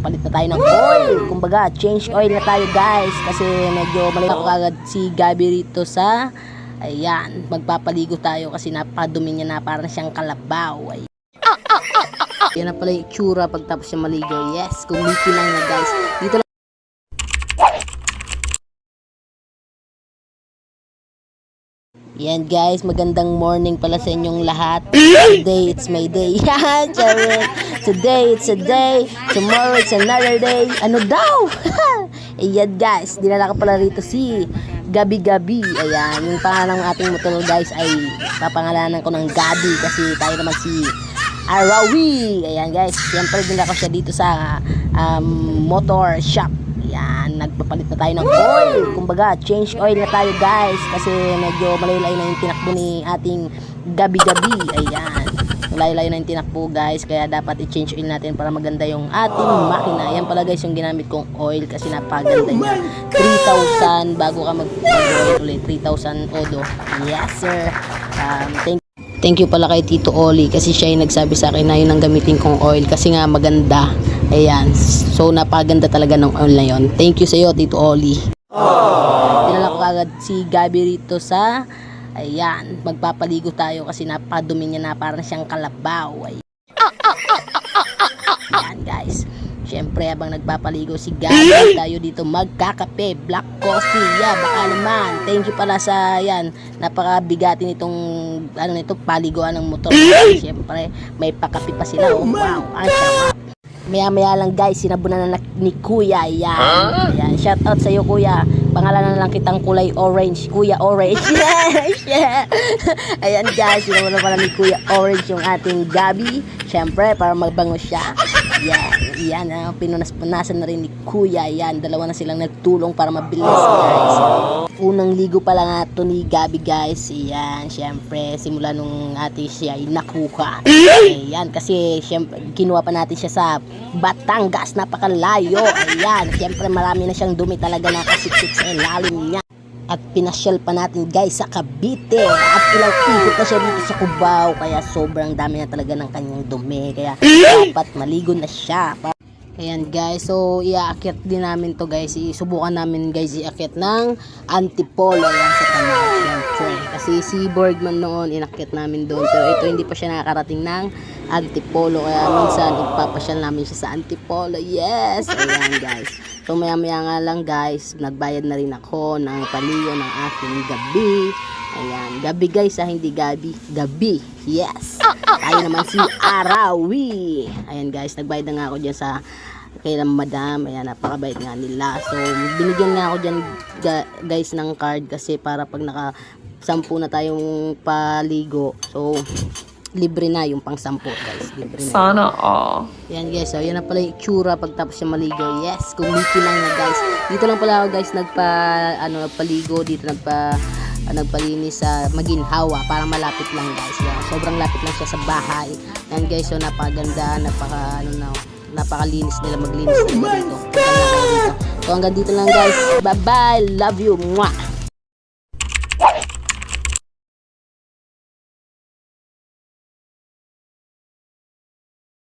magpapalit na tayo ng oil. Kumbaga, change oil na tayo guys. Kasi medyo mali ako agad si Gabi rito sa, ayan, magpapaligo tayo kasi napadumi niya na, parang siyang kalabaw. Ay. Yan na pala yung itsura pagtapos siya maligo. Yes, kumikilang na guys. Dito lang. Yan guys, magandang morning pala sa inyong lahat. Today it's my day. Yan, today it's a day. Tomorrow it's another day. Ano daw? Ayan guys, dinala ko pala rito si Gabi. Ayan, yung pangalan ng ating motor guys ay papangalanan ko ng Gabi kasi tayo naman si Arawi. Ayan guys, siyempre dinala ko siya dito sa motor shop. Yan, nagpapalit na tayo ng oil. Kumbaga, change oil na tayo guys. Kasi medyo malayo-layo na yung tinakbo ni ating Gabi. Ayan, malayo-layo na yung tinakbo guys. Kaya dapat i-change oil natin para maganda yung ating makina. Yan pala guys yung ginamit kong oil kasi napaganda niya. 3,000 bago ka mag-oil ulit. 3,000 odo. Yes sir. Thank you pala kay Tito Oli kasi siya yung nagsabi sa akin na yun ang gamitin kong oil kasi nga maganda. Ayan, so napaganda talaga ng oil na yun. Thank you sa iyo Tito Oli. Dinala ko agad si Gabi rito sa, ayan, magpapaligo tayo kasi napadumi niya na, parang siyang kalabaw. Ayan guys, syempre habang nagpapaligo si Gabi, tayo dito magkakape, black coffee. Yeah, baka naman. Thank you pala sa, yan, napakabigatin itong ano nito, paliguan ng motor. Syempre may pakape pa sila. Oh, wow, ang sarap. Maya lang guys, sinabunan na ni Kuya. Ayan, ayan, shout out sa iyo Kuya. Pangalanan na lang kitang kulay orange, Kuya Orange. Yeah. Ayan guys, sinabunan pala ni Kuya Orange yung ating Gabi. Syempre para magbango siya. Yan, pinunas-punasan na rin ni Kuya. Yan, dalawa na silang nagtulong para mabilis guys. Unang ligo pa lang ito ni Gabi guys. Yan, syempre simula nung ate siya ay nakuha. Ayan, kasi syempre kinuha pa natin siya sa Batangas, napakalayo. Ayan, syempre marami na siyang dumi talaga nakasiksik sa ilalim niya. At pinasyal pa natin guys sa Cavite. At ilang ikot na siya dito sa Cubao. Kaya sobrang dami na talaga ng kanyang dumi. Kaya dapat maligo na siya. Ayan guys, so iaakyat din namin to guys. Isubukan namin guys iakyat ng Antipolo. Ayan sa Tanay. Siyempre. Kasi si Borgman noon inakyat namin doon. Pero ito hindi pa siya nakakarating ng Antipolo. Kaya minsan ippapasyal namin siya sa Antipolo. Yes! Ayan guys. So maya nga lang guys, nagbayad na rin ako ng paligo ng aking Gabi. Ayan, Gabi guys hindi Gabi. Gabi, yes. Tayo naman si Arawi. Ayan guys, nagbayad na nga ako dyan sa kay madam. Ayan, napakabait nga nila. So binigyan nga ako dyan guys ng card kasi para pag naka-10 na tayong paligo, so libre na yung pang 10 guys. Libre na. Sana all. Yan guys, so yan na pala yung itsura pagtapos siya maligo. Yes, kumikilang na guys. Dito lang pala ako guys nagpaligo dito, nagpalinis sa Maginhawa para malapit lang guys. Yan, sobrang lapit lang siya sa bahay. Yan guys, so napakaganda, napakalinis nila maglinis nila dito. So hanggang dito lang guys. Bye bye. Love you. Mwah.